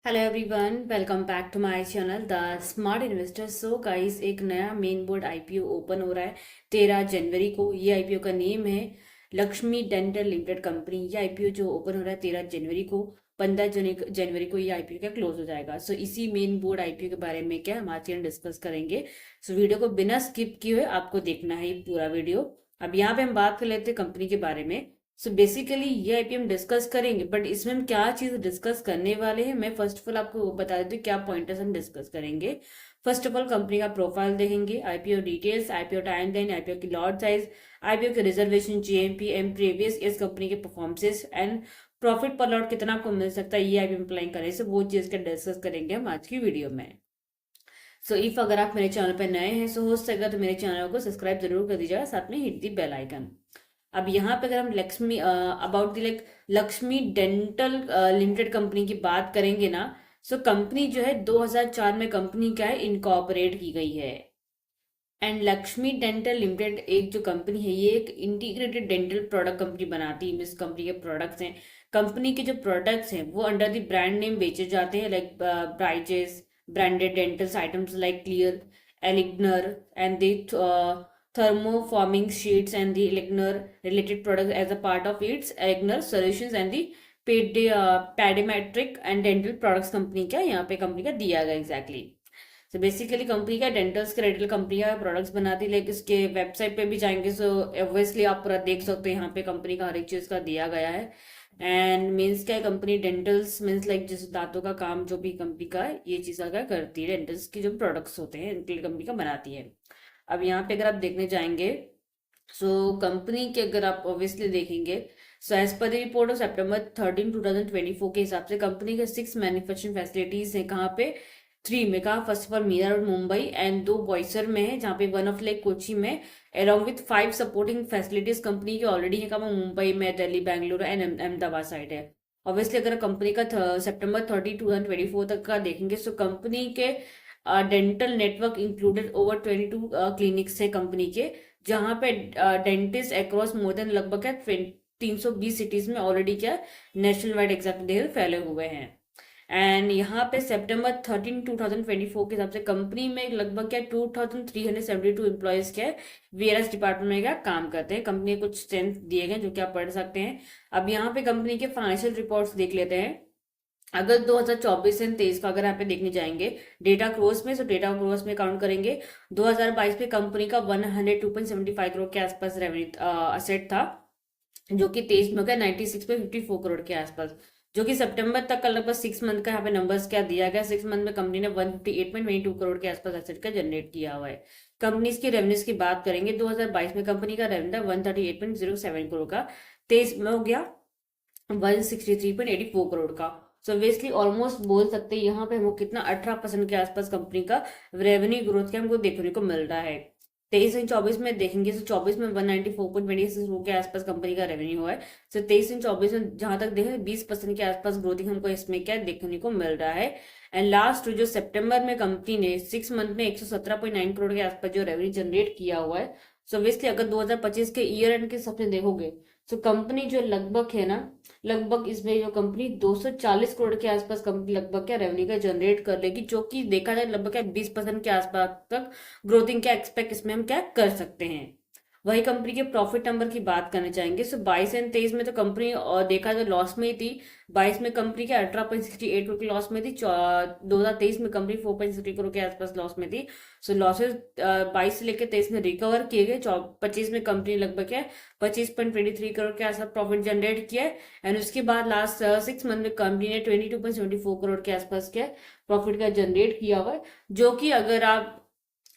Hello everyone, welcome back to my channel the smart investor. So guys, एक नया main board IPO open हो रहा है 13 जनवरी को। ये आईपीओ का नेम है लक्ष्मी डेंटल लिमिटेड कंपनी। ये आईपीओ जो ओपन हो रहा है 13 जनवरी को, 15 जनवरी को ये आईपीओ का क्लोज हो जाएगा। सो इसी मेन बोर्ड आईपीओ के बारे में क्या हम आज के डिस्कस करेंगे। सो वीडियो को बिना स्किप किए हुए आपको देखना है ये पूरा वीडियो। अब यहाँ पे हम बात कर लेते हैं कंपनी के बारे में। सो बेसिकली ये आईपी हम डिस्कस करेंगे, बट इसमें हम क्या चीज डिस्कस करने वाले हैं मैं फर्स्ट ऑफ ऑल आपको बता देती हूँ क्या पॉइंटर्स हम डिस्कस करेंगे। फर्स्ट ऑफ ऑल कंपनी का प्रोफाइल देखेंगे, IPO details, IPO timeline, IPO की लॉट साइज, आईपीओ के रिजर्वेशन, जीएमपी एम प्रीवियस इस कंपनी के परफॉर्मेंसेस एंड प्रॉफिट पर लॉट कितना आपको मिल सकता है ये आईपीओ अप्लाई करें। से वो चीज का डिस्कस करेंगे हम आज की वीडियो में। सो इफ अगर आप मेरे चैनल पर नए हैं, सो हो सकेगा तो मेरे चैनल को सब्सक्राइब जरूर कर दीजिएगा, साथ में हिट दी बेल आइकन। अब यहाँ पे अगर हम Lakshmi about the like Lakshmi dental limited company की बात करेंगे ना, सो कंपनी जो है 2004 में कंपनी क्या है इनकॉर्पोरेट की गई है। एंड लक्ष्मी डेंटल लिमिटेड एक जो कंपनी है ये एक इंटीग्रेटेड डेंटल प्रोडक्ट कंपनी बनाती है। इस कंपनी के प्रोडक्ट्स हैं, कंपनी के जो प्रोडक्ट्स हैं वो अंडर द ब्रांड नेम बेचे जाते हैं, like braces branded dental items like clear, aligner and the thermoforming sheets and the Eligner related products as a part of its Eligner solutions and the pediatric and dental products company का यहाँ पे company का दिया गया exactly. So basically company का डेंटल्स के Ratle company का products बनाती है, लाइक इसके वेबसाइट पे भी जाएंगे सो ऑब्वियसली आप पूरा देख सकते हैं यहाँ पे कंपनी का हर एक चीज का दिया गया है। एंड मीन्स क्या है, कंपनी डेंटल्स मीन्स लाइक जैसे दांतों का काम जो भी कंपनी का है ये चीज का करती है, डेंटल्स की जो प्रोडक्ट्स होते हैं इनके लिए कंपनी का बनाती है। अब यहाँ पे अगर आप देखने जाएंगे, सो कंपनी के अगर आप ऑब्वियसली देखेंगे, so as per the report of September 13 2024 के हिसाब से कंपनी के 6 मैन्युफैक्चरिंग फैसिलिटीज हैं। कहाँ पे? 3 में। कहा first of all Mira Road Mumbai and 2 Boisar में है, जहाँ पे वन ऑफ लाइक कोची में, along with 5 supporting facilities company की ऑलरेडी है। कहा मुंबई में, दिल्ली, बेंगलुरु एंड अहमदाबाद साइड है। ऑब्वियसली अगर कंपनी का September 30 2024 तक का देखेंगे, सो कंपनी के dental network included over 22 clinics है कंपनी के, जहां पे डेंटिस्ट अक्रॉस मोर देन लगभग है 320 सिटीज में ऑलरेडी क्या नेशनल वाइड एग्जैक्ट फैले हुए हैं। एंड यहाँ पे September 13 2024 के हिसाब से कंपनी में लगभग क्या 2372 एम्प्लॉयज क्या वेयरहाउस डिपार्टमेंट में क्या काम करते हैं। कंपनी कुछ स्ट्रेंथ दिए गए जो कि आप पढ़ सकते हैं। अब यहाँ पे कंपनी के फाइनेंशियल रिपोर्ट्स देख लेते हैं। अगर 2024 से 23 का अगर यहाँ पे देखने जाएंगे डेटा क्रोस में, तो डेटा क्रोस में काउंट करेंगे 2022 में कंपनी का 102.75 करोड़ के आसपास रेवेन्यू असेट था, जो कि 23 में हो गया 96.54 करोड़ के आसपास, जो कि सितंबर तक का लगभग 6 मंथ का यहाँ पे नंबर्स क्या दिया गया। 6 मंथ में कंपनी ने 158.22 करोड़ के आसपास एसेट का जनरेट किया हुआ है। कंपनीज की रेवेन्यूज की बात करेंगे, 2022 में कंपनी का रेवेन्यू था 138.07 करोड़ का, 23 में हो गया 163.84 करोड़ का। सो ऑब्वियसली ऑलमोस्ट बोल सकते हैं यहाँ पे हमको कितना 18% के आसपास कंपनी का रेवेन्यू ग्रोथ के हमको देखने को मिल रहा है। 23 एंड 24 में देखेंगे तो 24 में 194.26 करोड़ के आसपास कंपनी का रेवेन्यू है। सो 23 एंड 24 में जहां तक देखें 20% के आसपास ग्रोथिंग हमको इसमें क्या देखने को मिल रहा है। एंड लास्ट जो सितंबर में कंपनी ने 6 मंथ में 117.9 करोड़ के आसपास जो रेवेन्यू जनरेट किया हुआ है। सो ऑब्वियसली अगर 2025 के ईयर एंड के सबसे देखोगे, तो कंपनी जो लगभग है ना, लगभग इसमें जो कंपनी 240 करोड़ के आसपास कंपनी लगभग क्या रेवेन्यू का जनरेट कर लेगी, जो कि देखा जाए लगभग क्या 20% के आसपास तक ग्रोथिंग क्या एक्सपेक्ट इसमें हम क्या कर सकते हैं। वही कंपनी के प्रॉफिट नंबर की बात करना चाहेंगे, सो 22 एंड 23 में तो कंपनी और देखा जाए लॉस में ही थी। 22 में कंपनी के 18.68 करोड़ की लॉस में थी, 2023 में कंपनी 4.60 करोड़ के आसपास लॉस में थी। सो लॉसेस 22 से लेकर 23 में रिकवर किए गए। 25 में कंपनी लगभग क्या 25.23 करोड़ के आसपास प्रॉफिट जनरेट किया है। एंड उसके बाद लास्ट 6 मंथ में कंपनी ने 22.74 करोड़ के आसपास क्या प्रॉफिट का जनरेट किया हुआ है, जो कि अगर आप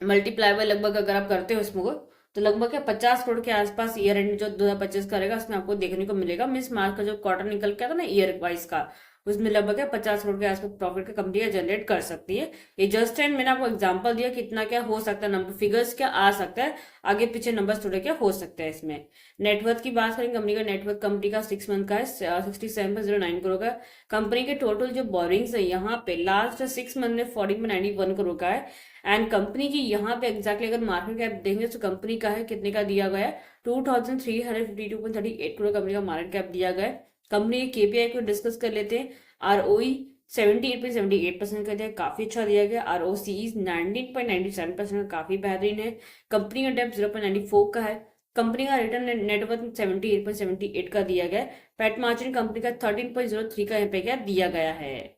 मल्टीप्लाई बाय लगभग अगर आप करते हो इसमें को, तो लगभग क्या 50 करोड़ के आसपास ईयर एंड जो 2025 करेगा उसमें आपको देखने को मिलेगा। मिस मार्च का जो क्वार्टर निकल के आता ना ईयर वाइज का, उसमें लगभग क्या 50 करोड़ के आसपास प्रॉफिट का कंपनी जनरेट कर सकती है। ये जस्ट एंड मैंने आपको एग्जांपल दिया कितना क्या हो सकता है, नंबर फिगर्स क्या आ सकता है, आगे पीछे नंबर्स थोड़े क्या हो सकते हैं इसमें। नेटवर्थ की बात करें, कंपनी का नेटवर्थ कंपनी का 6 मंथ का है 67.09 करोड़ का। कंपनी के टोटल जो बोरिंग्स है यहाँ पे लास्ट 6 मंथ में 40.91 करोड़ का है। एंड कंपनी की यहाँ पे एग्जैक्टली अगर मार्केट कैप देंगे तो कंपनी का है कितने का दिया गया है, 2352.38 करोड़ कंपनी का मार्केट कैप दिया गया है। कंपनी के केपीआई को डिस्कस कर लेते हैं। आरओई 78.78% का दिया, काफी अच्छा दिया गया। ROCE 19.97% काफी बेहतरीन है। कंपनी का डेप्थ 0.94 का है। कंपनी का रिटर्न नेटवर्थ 78.78 का दिया गया। पैट मार्जिन कंपनी का 13.03 का यहाँ पे क्या दिया गया है।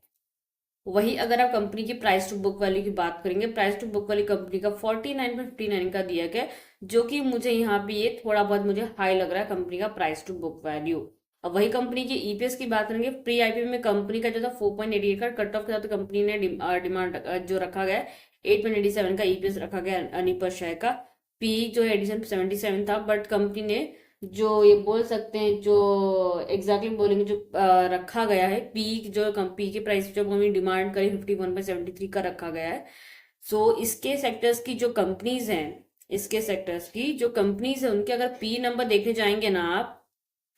वही अगर आप कंपनी की प्राइस टू बुक वैल्यू की बात करेंगे, price to book value company का 49.59 का दिया गया, जो कि मुझे यहाँ पे ये थोड़ा बहुत मुझे हाई लग रहा है कंपनी का प्राइस टू बुक वैल्यू। अब वही कंपनी की ईपीएस की बात करेंगे, प्री आईपीओ में कंपनी का जो था 4.88 का कट ऑफ के साथ कंपनी ने डिमांड जो रखा गया 8.87 का ईपीएस रखा गया अर्निंग पर शेयर का। पी जो है एडिशन 77 था, बट कंपनी ने जो ये बोल सकते हैं जो एग्जैक्टली बोलेंगे जो रखा गया है पी जो कंपनी की प्राइस जो हमें डिमांड करी 51.73 का रखा गया है। सो इसके सेक्टर्स की जो कंपनीज हैं, इसके सेक्टर्स की जो कंपनीज है उनके अगर पी नंबर देखने जाएंगे ना आप,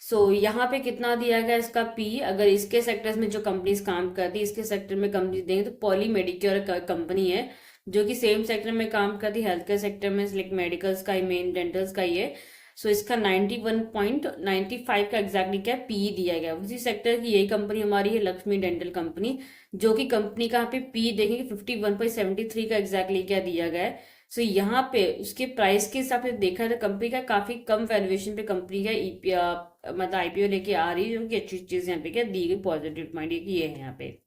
सो यहाँ पे कितना दिया गया इसका पी, अगर इसके सेक्टर्स में जो कंपनीज काम करती है इसके सेक्टर में कंपनी देंगे तो पॉली मेडिक्योर कंपनी है जो कि सेम सेक्टर में काम करती है, हेल्थ केयर सेक्टर में, लाइक मेडिकल्स का ही, मेन डेंटल्स का ही है। सो इसका 91.95 का एग्जैक्टली क्या पी दिया गया। उसी सेक्टर की यही कंपनी हमारी है लक्ष्मी डेंटल कंपनी, जो कि कंपनी का यहाँ पे पी देखेंगे 51.73 का एग्जैक्टली क्या दिया गया है। सो यहाँ पे उसके प्राइस के हिसाब से देखा है तो कंपनी का काफी कम वैल्यूएशन पे कंपनी का मतलब आईपीओ लेके आ रही है, जो कि अच्छी चीज यहाँ पे क्या दी गई, पॉजिटिव पॉइंट ये है यहाँ पे।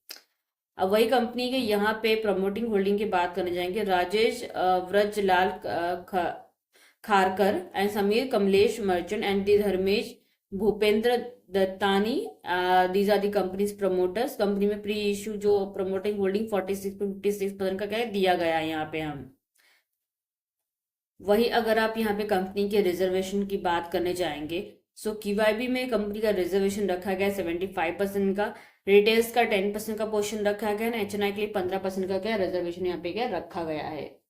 अब वही कंपनी के यहाँ पे प्रमोटिंग होल्डिंग की बात करने जाएंगे, Rajesh Vrajlal Kharkar and Sameer Kamlesh Merchant and the Dharmesh Bhupendra Dattani, these are the companies promoters. Company में प्री इशू जो प्रमोटिंग होल्डिंग 46.56% का क्या है दिया गया है यहाँ पे हम। वही अगर आप यहाँ पे कंपनी के रिजर्वेशन की बात करने जाएंगे, सो क्यूआईबी में कंपनी का रिजर्वेशन रखा गया 75% का, रिटेल्स का 10% का पोर्शन रखा गया ना, एचएनआई के लिए 15% का क्या रिजर्वेशन यहाँ पे क्या रखा गया है।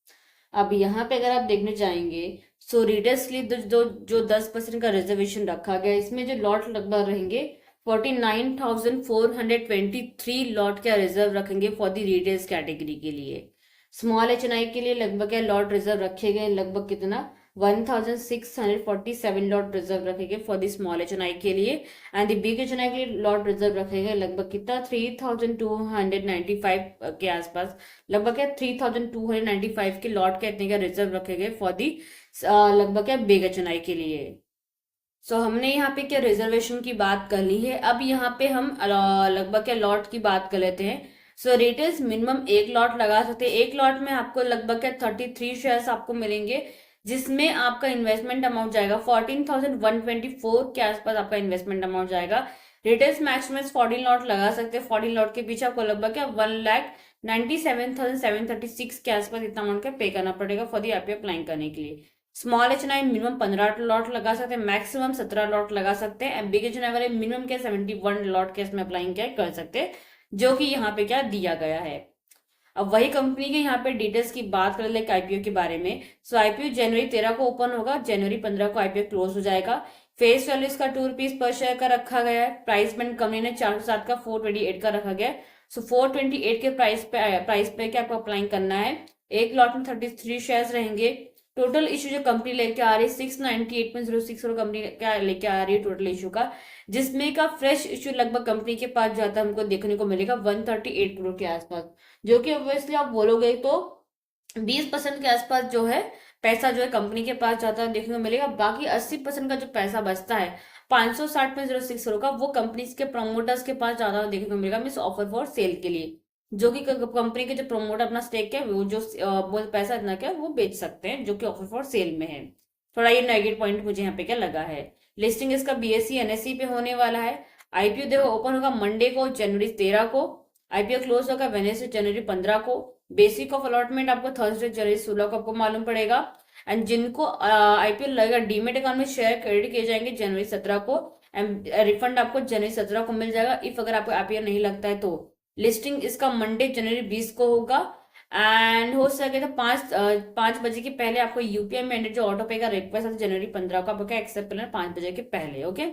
अब यहाँ पे अगर आप देखने जाएंगे, सो रिटेल्स के लिए जो 10% का रिजर्वेशन रखा गया, इसमें जो लॉट लगभग रहेंगे 49,423 लॉट क्या रिजर्व रखेंगे फॉर द रिटेल्स कैटेगरी के लिए। स्मॉल एचएनआई के लिए लगभग क्या लॉट रिजर्व रखे गए, लगभग कितना 1647 लॉट रिजर्व रखे गए फॉर द स्मॉल एचएनआई के लिए। एंड द बिग एचएनआई के लिए लॉट रिजर्व रखे गए लगभग कितना 3295 के आसपास, लगभग क्या 3295 के लॉट के इतने का रिजर्व रखे गए फॉर दी लगभग क्या बिग एचएनआई के लिए। सो हमने यहाँ पे क्या रिजर्वेशन की बात कर ली है। अब यहाँ पे हम लगभग क्या लॉट की बात कर लेते हैं। सो रिटेल्स मिनिमम एक लॉट लगा सकते हैं, एक लॉट में आपको लगभग क्या 33 शेयर्स आपको मिलेंगे, जिसमें आपका इन्वेस्टमेंट अमाउंट जाएगा 14,124 के आसपास आपका इन्वेस्टमेंट अमाउंट जाएगा। रिटेल्स मैक्सिमम 14 लॉट लगा सकते हैं, 14 लॉट के पीछे आपको लगभग क्या 1,97,736 के आसपास इतना अमाउंट का पे करना पड़ेगा फॉर दी आईपीओ अप्लाई करने के लिए। स्मॉल एचएनआई मिनिमम 15 लॉट लगा सकते हैं, मैक्सिमम 17 लॉट लगा सकते हैं। बिग एचएनआई वाले मिनिमम क्या 71 लॉट के इसमें अप्लाई क्या कर सकते हैं, जो कि यहाँ पे क्या दिया गया है। अब वही कंपनी के यहाँ पे डिटेल्स की बात कर ले आईपीओ के बारे में। सो आईपीओ जनवरी 13 को ओपन होगा, जनवरी 15 को आईपीओ क्लोज हो जाएगा। फेस वैल्यू इसका 2 रुपीज पर शेयर का रखा गया है। प्राइस बैंड कंपनी ने 407 का 428 का रखा गया है। सो 428 के प्राइस पे क्या आपको अप्लाई करना है। एक लॉट में 33 शेयर्स रहेंगे। टोटल इशू जो कंपनी लेके आ रही है 698.06 करोड़ कंपनी क्या लेके आ रही है टोटल इशू का, जिसमें का फ्रेश इशू लगभग कंपनी के पास जाता है हमको देखने को मिलेगा 138 करोड़ के आसपास, जो कि ऑब्वियसली आप बोलोगे तो 20% के आसपास जो है पैसा जो है कंपनी के पास जाता है देखने को मिलेगा। बाकी 80% का जो पैसा बचता है 560.06 करोड़ का, वो कंपनी के प्रमोटर्स के पास जाता देखने को मिलेगा, मीन्स ऑफर फॉर सेल के लिए, जो कि कंपनी के जो प्रमोटर अपना स्टेक है वो जो वो पैसा इतना क्या वो बेच सकते हैं, जो कि ऑफर फॉर सेल में है। थोड़ा ये नेगेटिव पॉइंट मुझे यहाँ पे क्या लगा है। लिस्टिंग इसका बीएससी एनएससी पे होने वाला है। आईपीओ देखो ओपन होगा मंडे को जनवरी 13 को, आईपीओ क्लोज होगा वेडनेसडे जनवरी 15 को। बेसिक ऑफ अलॉटमेंट आपको थर्सडे जनवरी 16 को आपको मालूम पड़ेगा। एंड जिनको आईपीओ लगेगा डीमेट अकाउंट में शेयर क्रेडिट किए जाएंगे जनवरी 17 को, एंड रिफंड आपको जनवरी 17 को मिल जाएगा इफ अगर आपको आईपीओ नहीं लगता है तो। लिस्टिंग इसका मंडे जनवरी 20 को होगा, एंड हो सके तो 5 बजे के पहले आपको यूपीआई में जो ऑटो पे का रिक्वेस्ट है जनवरी 15 को आपको एक्सेप्ट करना है 5 बजे के पहले। ओके,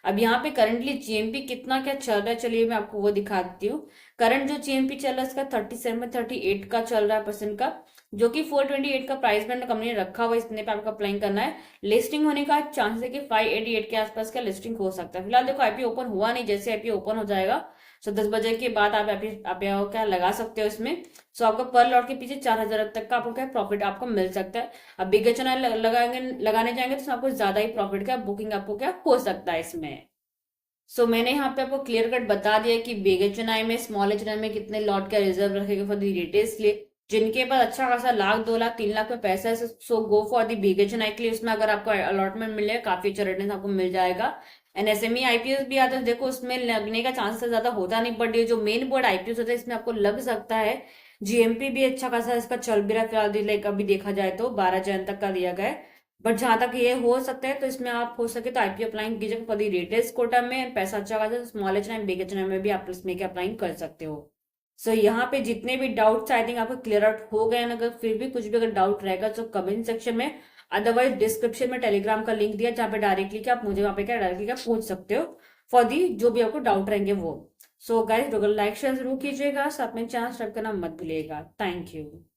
अब यहाँ पे करंटली जीएमपी कितना क्या चल रहा है, चलिए मैं आपको वो दिखा देती हूँ। करंट जो जीएमपी चल रहा है इसका 37.38 का चल रहा है परसेंट का, जो कि 428 का प्राइस बैंड कंपनी ने रखा हुआ, इतने पे आपको अप्लाई करना है। लिस्टिंग होने का चांस है कि 588 के आसपास का लिस्टिंग हो सकता है। फिलहाल देखो आईपीओ ओपन हुआ नहीं, जैसे आईपीओ ओपन हो जाएगा सो 10 बजे के बाद आप क्या लगा सकते हो इसमें। सो आपको पर लॉट के पीछे 4,000 तक का आपको क्या प्रॉफिट आपको मिल सकता है। अब बिग एच लगाने जाएंगे तो आपको ज्यादा ही प्रॉफिट का बुकिंग आपको क्या हो सकता है इसमें। सो मैंने यहाँ पे आपको क्लियर कट बता दिया कि बिग एच में स्मॉल एच में कितने लॉट का रिजर्व रखेगा फॉर दी रिटेल्स के लिए। जिनके पास अच्छा खासा 1 लाख 2 लाख 3 लाख में पैसा है, so go for the big H के लिए। उसमें अगर आपको अलॉटमेंट मिले काफी अच्छा रिटर्न आपको मिल जाएगा। एंड एसएमई आईपीएस भी आता है, देखो उसमें लगने का चांसेस ज्यादा होता नहीं, बट ये जो मेन बोर्ड आईपीएस होता है इसमें आपको लग सकता है। जीएमपी भी अच्छा खासा इसका चल भी रहा है फिलहाल, लाइक अभी देखा जाए तो 12 जन तक का दिया गया है। बट जहां तक ये हो सकता है तो इसमें आप हो सके तो आईपीओ अप्लाइंग कीजिएगा फॉर दी रिटेल्स कोटा में, पैसा अच्छा खासा स्मॉल एच बिग एच में भी आप इसमें के अप्लाइंग कर सकते हो। सो यहाँ पे जितने भी डाउट्स आई थिंक आपको क्लियर आउट हो गए हैं। अगर फिर भी कुछ भी अगर डाउट रहेगा तो कमेंट सेक्शन में, अदरवाइज डिस्क्रिप्शन में टेलीग्राम का लिंक दिया जहाँ पे डायरेक्टली क्या आप मुझे वहां पे क्या डायरेक्टली क्या पूछ सकते हो फॉर दी जो भी आपको डाउट रहेंगे वो। सो गाइस लाइक शेयर जरूर कीजिएगा, साथ में चैनल सब्सक्राइब करना मत भूलिएगा। Thank you.